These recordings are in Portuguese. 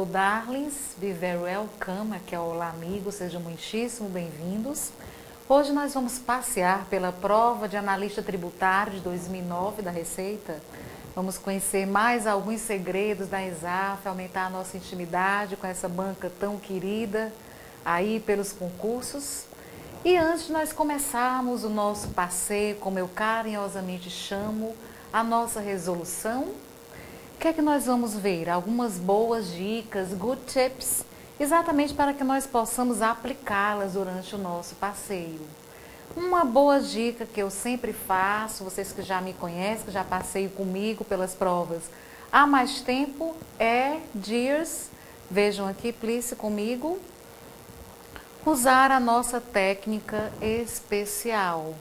darlings, be very welcome, aqui é o Olá Amigos, sejam muitíssimo bem-vindos. Hoje nós vamos passear pela prova de analista tributário de 2009 da Receita. Vamos conhecer mais alguns segredos da ESAF, aumentar a nossa intimidade com essa banca tão querida aí pelos concursos. E antes de nós começarmos o nosso passeio, como eu carinhosamente chamo, a nossa resolução, o que é que nós vamos ver? Algumas boas dicas, good tips, exatamente para que nós possamos aplicá-las durante o nosso passeio. Uma boa dica que eu sempre faço, vocês que já me conhecem, que já passeiam comigo pelas provas há mais tempo, é, dears, vejam aqui, please, comigo, usar a nossa técnica especial.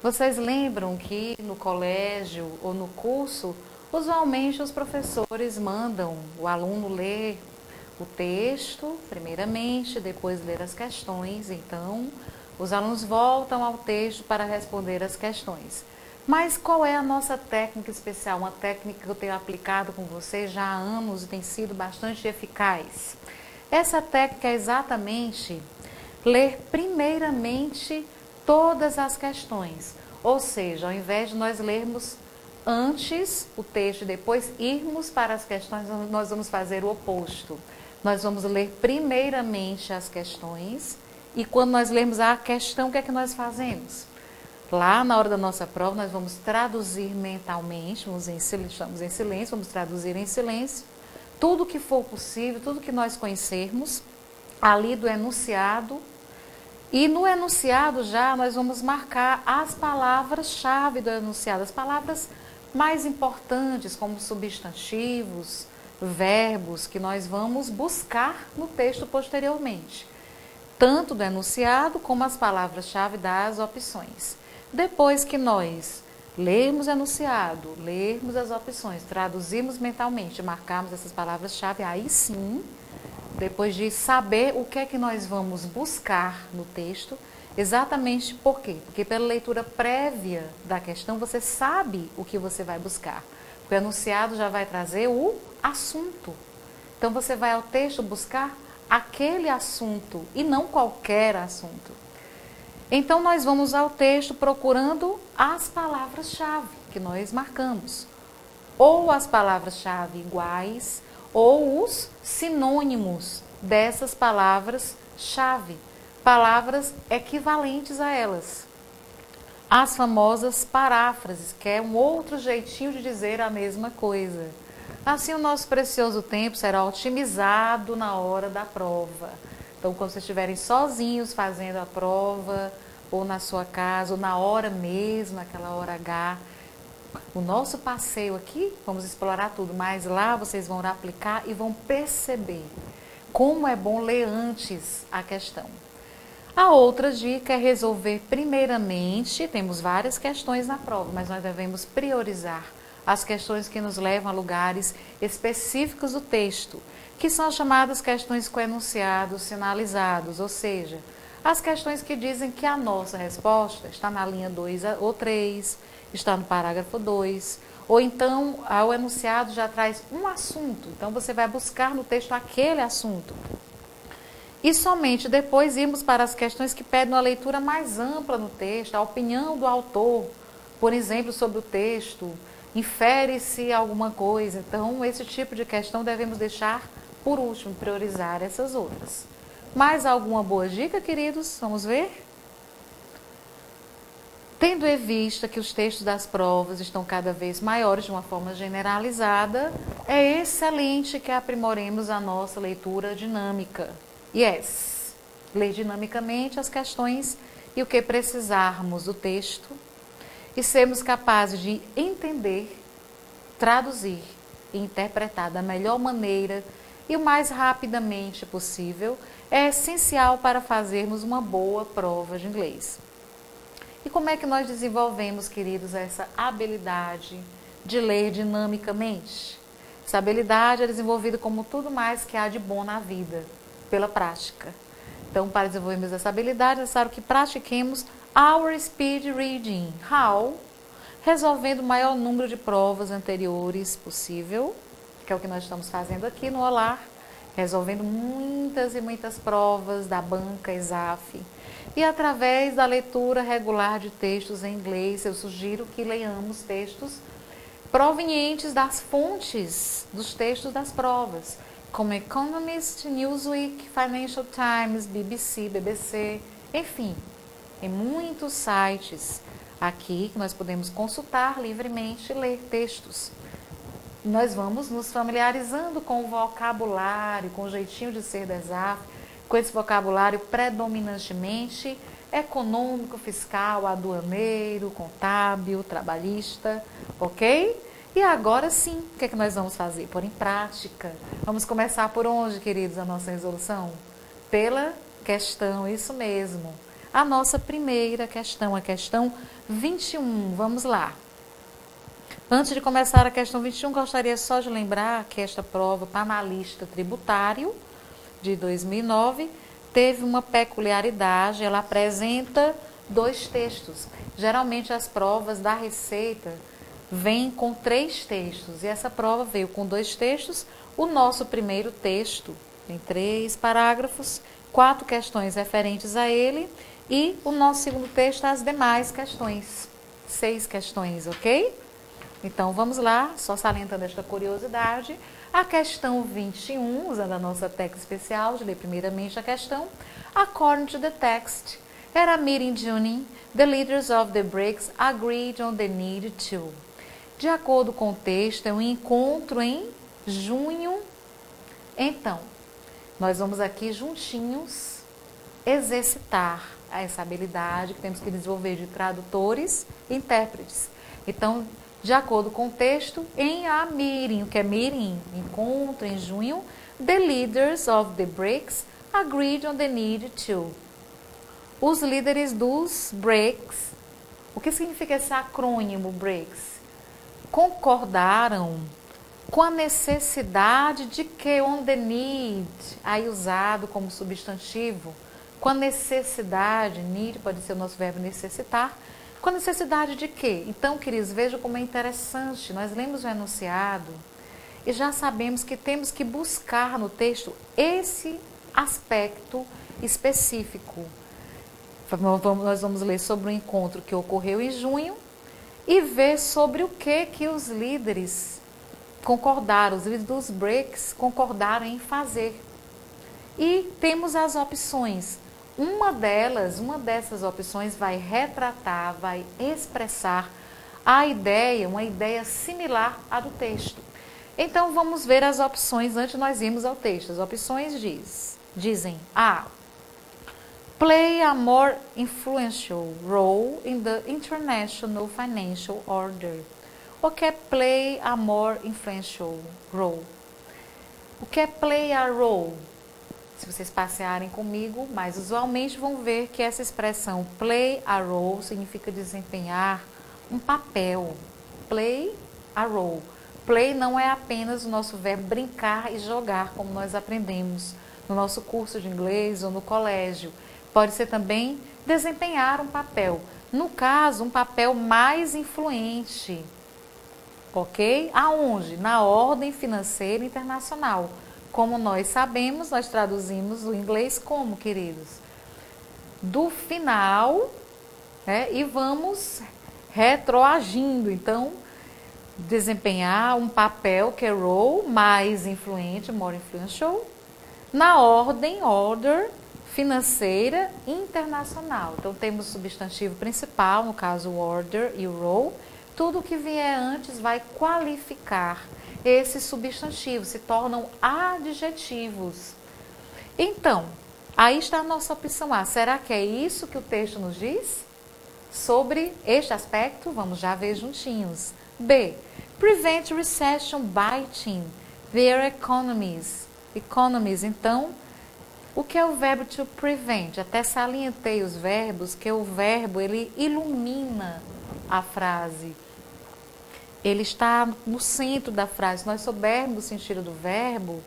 Vocês lembram que no colégio ou no curso, usualmente os professores mandam o aluno ler o texto, primeiramente, depois ler as questões. Então, os alunos voltam ao texto para responder as questões. Mas qual é a nossa técnica especial? Uma técnica que eu tenho aplicado com vocês já há anos e tem sido bastante eficaz. Essa técnica é exatamente ler primeiramente todas as questões. Ou seja, ao invés de nós lermos antes o texto e depois irmos para as questões, nós vamos fazer o oposto. Nós vamos ler primeiramente as questões e quando nós lermos a questão, o que é que nós fazemos? Lá na hora da nossa prova, nós vamos traduzir mentalmente, estamos em silêncio, vamos traduzir em silêncio tudo que for possível, tudo que nós conhecermos ali do enunciado. E no enunciado já nós vamos marcar as palavras-chave do enunciado, as palavras mais importantes, como substantivos, verbos, que nós vamos buscar no texto posteriormente, tanto do enunciado como as palavras-chave das opções. Depois que nós lermos o enunciado, lermos as opções, traduzirmos mentalmente, marcarmos essas palavras-chave, aí sim, depois de saber o que é que nós vamos buscar no texto, exatamente por quê? Porque pela leitura prévia da questão, você sabe o que você vai buscar. O enunciado já vai trazer o assunto. Então, você vai ao texto buscar aquele assunto e não qualquer assunto. Então, nós vamos ao texto procurando as palavras-chave que nós marcamos. Ou as palavras-chave iguais, ou os sinônimos dessas palavras-chave. Palavras equivalentes a elas. As famosas paráfrases, que é um outro jeitinho de dizer a mesma coisa. Assim, o nosso precioso tempo será otimizado na hora da prova. Então, quando vocês estiverem sozinhos fazendo a prova, ou na sua casa, ou na hora mesmo, aquela hora H, o nosso passeio aqui, vamos explorar tudo, mas lá vocês vão aplicar e vão perceber como é bom ler antes a questão. A outra dica é resolver primeiramente, temos várias questões na prova, mas nós devemos priorizar as questões que nos levam a lugares específicos do texto, que são as chamadas questões com enunciados sinalizados, ou seja, as questões que dizem que a nossa resposta está na linha 2 ou 3, está no parágrafo 2, ou então o enunciado já traz um assunto, então você vai buscar no texto aquele assunto. E somente depois irmos para as questões que pedem uma leitura mais ampla no texto, a opinião do autor, por exemplo, sobre o texto, infere-se alguma coisa. Então, esse tipo de questão devemos deixar por último, priorizar essas outras. Mais alguma boa dica, queridos? Vamos ver? Tendo em vista que os textos das provas estão cada vez maiores de uma forma generalizada, é excelente que aprimoremos a nossa leitura dinâmica. Yes, ler dinamicamente as questões e o que precisarmos do texto e sermos capazes de entender, traduzir e interpretar da melhor maneira e o mais rapidamente possível é essencial para fazermos uma boa prova de inglês. E como é que nós desenvolvemos, queridos, essa habilidade de ler dinamicamente? Essa habilidade é desenvolvida como tudo mais que há de bom na vida, pela prática. Então, para desenvolvermos essa habilidade, é necessário que pratiquemos our speed reading. How? Resolvendo o maior número de provas anteriores possível, que é o que nós estamos fazendo aqui no Olá, resolvendo muitas e muitas provas da banca ESAF. E através da leitura regular de textos em inglês, eu sugiro que leiamos textos provenientes das fontes dos textos das provas, como Economist, Newsweek, Financial Times, BBC, enfim, tem muitos sites aqui que nós podemos consultar livremente e ler textos. Nós vamos nos familiarizando com o vocabulário, com o jeitinho de ser da ESAF, com esse vocabulário predominantemente econômico, fiscal, aduaneiro, contábil, trabalhista, ok? E agora sim, o que é que nós vamos fazer? Pôr em prática. Vamos começar por onde, queridos, a nossa resolução? Pela questão, isso mesmo. A nossa primeira questão, a questão 21. Vamos lá. Antes de começar a questão 21, gostaria só de lembrar que esta prova para analista tributário de 2009 teve uma peculiaridade, ela apresenta 2 textos. Geralmente as provas da Receita vêm com 3 textos e essa prova veio com 2 textos. O nosso primeiro texto tem 3 parágrafos, 4 questões referentes a ele e o nosso segundo texto as demais questões, 6 questões, ok? Então, vamos lá, só salientando esta curiosidade. A questão 21, usando a nossa técnica especial de ler primeiramente a questão. According to the text, at a meeting in June, the leaders of the BRICS agreed on the need to. De acordo com o texto, é um encontro em junho. Então, nós vamos aqui juntinhos exercitar essa habilidade que temos que desenvolver de tradutores e intérpretes. Então, de acordo com o texto, em a meeting, o que é meeting? Encontro em junho, the leaders of the BRICS agreed on the need to. Os líderes dos BRICS, o que significa esse acrônimo BRICS? Concordaram com a necessidade de que on the need, aí usado como substantivo, com a necessidade, need pode ser o nosso verbo necessitar, com a necessidade de quê? Então, queridos, vejam como é interessante. Nós lemos o enunciado e já sabemos que temos que buscar no texto esse aspecto específico. Nós vamos ler sobre o encontro que ocorreu em junho e ver sobre o que os líderes concordaram, os líderes dos BRICS concordaram em fazer. E temos as opções. Uma dessas opções vai retratar, vai expressar a ideia, uma ideia similar à do texto. Então, vamos ver as opções antes de nós irmos ao texto. As opções dizem A. Play a more influential role in the international financial order. O que é play a more influential role? O que é play a role? Se vocês passearem comigo, mas usualmente vão ver que essa expressão play a role significa desempenhar um papel. Play a role. Play não é apenas o nosso verbo brincar e jogar, como nós aprendemos no nosso curso de inglês ou no colégio. Pode ser também desempenhar um papel. No caso, um papel mais influente. Ok? Aonde? Na ordem financeira internacional. Como nós sabemos, nós traduzimos o inglês como, queridos? Do final, né, e vamos retroagindo. Então, desempenhar um papel que é role, mais influente, more influential, na ordem, order, financeira internacional. Então, temos o substantivo principal, no caso o order e o role. Tudo que vier antes vai qualificar esses substantivos, se tornam adjetivos. Então, aí está a nossa opção A. Será que é isso que o texto nos diz? Sobre este aspecto, vamos já ver juntinhos. B. Prevent recession biting their economies. Economies, então, o que é o verbo to prevent? Até salientei os verbos, que o verbo, ele ilumina a frase. Ele está no centro da frase. Se nós soubermos o sentido do verbo,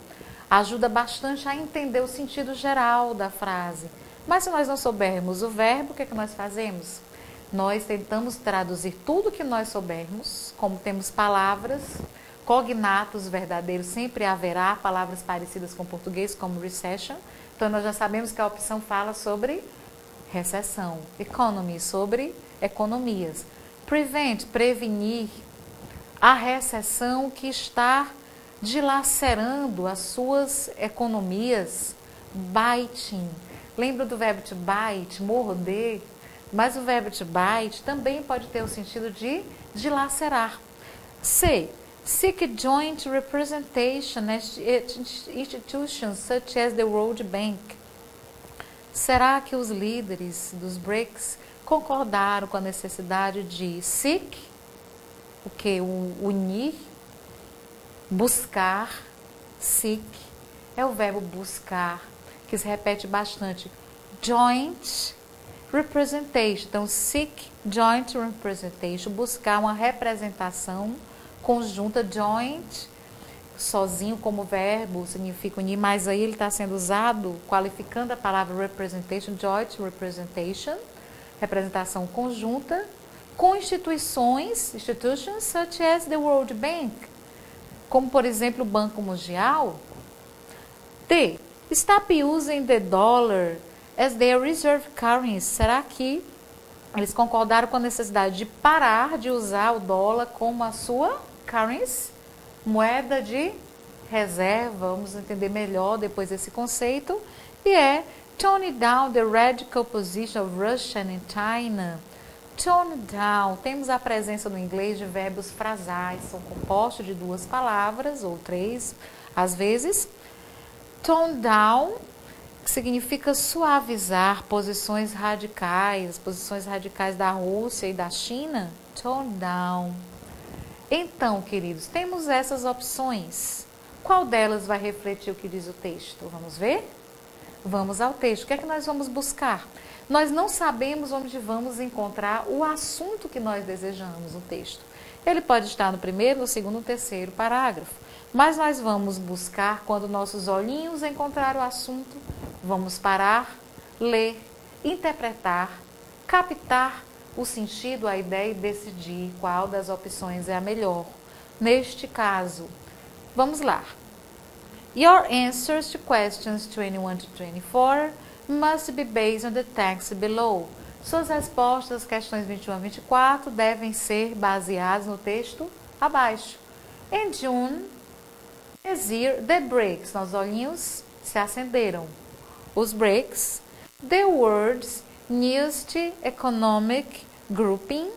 ajuda bastante a entender o sentido geral da frase. Mas se nós não soubermos o verbo, o que é que nós fazemos? Nós tentamos traduzir tudo que nós soubermos, como temos palavras, cognatos verdadeiros, sempre haverá palavras parecidas com português, como recession. Então, nós já sabemos que a opção fala sobre recessão. Economy, sobre economias. Prevent, prevenir a recessão que está dilacerando as suas economias. Biting. Lembra do verbo to bite, morder? Mas o verbo to bite também pode ter o sentido de dilacerar. C. Seek joint representation at institutions such as the World Bank. Será que os líderes dos BRICS concordaram com a necessidade de seek, o que? Unir, buscar, seek, é o verbo buscar, que se repete bastante. Joint representation, então seek joint representation, buscar uma representação conjunta. Joint, sozinho como verbo, significa unir, mas aí ele está sendo usado, qualificando a palavra representation, joint representation, representação conjunta, com instituições, institutions such as the World Bank, como por exemplo o Banco Mundial. D. Stop using the dollar as their reserve currency. Será que eles concordaram com a necessidade de parar de usar o dólar como a sua currency, moeda de reserva? Vamos entender melhor depois esse conceito. E é tone down the radical position of Russia and China. Tone down, temos a presença no inglês de verbos frasais, são compostos de duas palavras ou três, às vezes. Tone down, que significa suavizar posições radicais da Rússia e da China. Tone down. Então, queridos, temos essas opções. Qual delas vai refletir o que diz o texto? Vamos ver? Vamos ao texto. O que é que nós vamos buscar? Nós não sabemos onde vamos encontrar o assunto que nós desejamos no texto. Ele pode estar no primeiro, no segundo, no terceiro parágrafo. Mas nós vamos buscar quando nossos olhinhos encontrar o assunto. Vamos parar, ler, interpretar, captar o sentido, a ideia e decidir qual das opções é a melhor. Neste caso, vamos lá. Your answers to questions 21 to 24 must be based on the text below. Suas respostas às questões 21 a 24 devem ser baseadas no texto abaixo. In June, this year, the BRICS, nossos olhinhos se acenderam. Os BRICS, the world's newest economic grouping,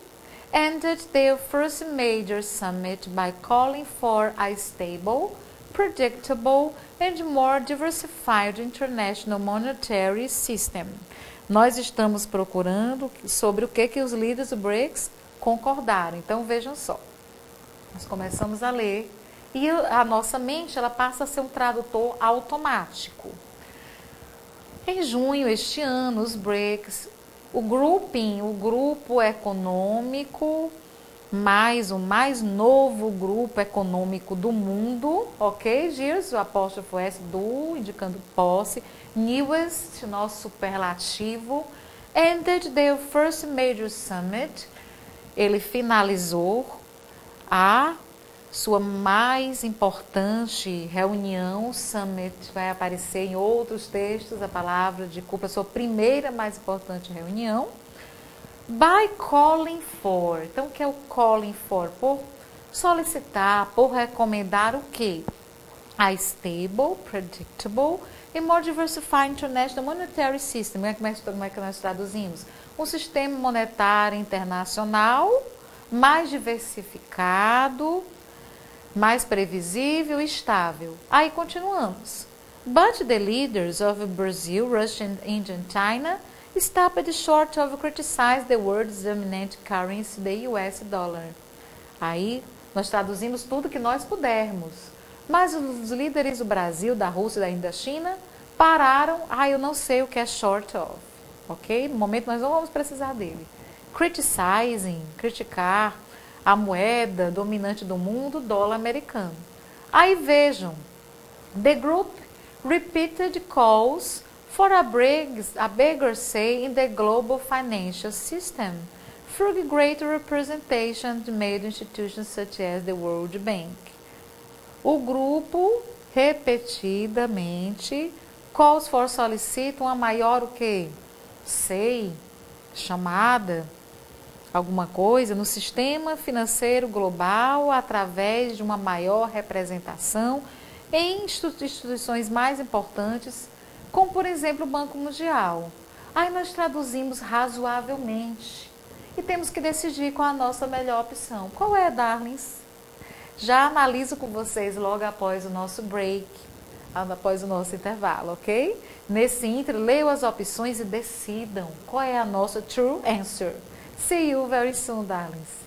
ended their first major summit by calling for a stable, predictable and more diversified international monetary system. Nós estamos procurando sobre o que os líderes do BRICS concordaram. Então vejam só, nós começamos a ler e a nossa mente ela passa a ser um tradutor automático. Em junho este ano, os BRICS, o grupo econômico, o mais novo grupo econômico do mundo, ok, Gilles? O apóstrofo S do, indicando posse, newest, nosso superlativo, ended their first major summit, ele finalizou a sua mais importante reunião, summit, vai aparecer em outros textos, a palavra de culpa, sua primeira mais importante reunião, by calling for. Então, o que é o calling for? Por solicitar, por recomendar o quê? A stable, predictable e more diversified international monetary system. Como é que nós traduzimos? Um sistema monetário internacional mais diversificado, mais previsível e estável. Aí continuamos. But the leaders of Brazil, Russia, India and China stopped short of criticize the world's dominant currency, the US dollar. Aí nós traduzimos tudo que nós pudermos. Mas os líderes do Brasil, da Rússia, da Índia, da China pararam. Eu não sei o que é short of. Ok? No momento nós não vamos precisar dele. Criticizing, criticar a moeda dominante do mundo, dólar americano. Aí vejam, the group repeated calls for a bigger say in the global financial system through greater representation made institutions such as the World Bank. O grupo, repetidamente, calls for solicita uma maior o quê? Say, chamada, alguma coisa no sistema financeiro global através de uma maior representação em instituições mais importantes, como por exemplo o Banco Mundial. Aí nós traduzimos razoavelmente e temos que decidir qual a nossa melhor opção. Qual é, darlings? Já analiso com vocês logo após o nosso break, após o nosso intervalo, ok? Nesse inter, leiam as opções e decidam qual é a nossa true answer. See you very soon, darlings.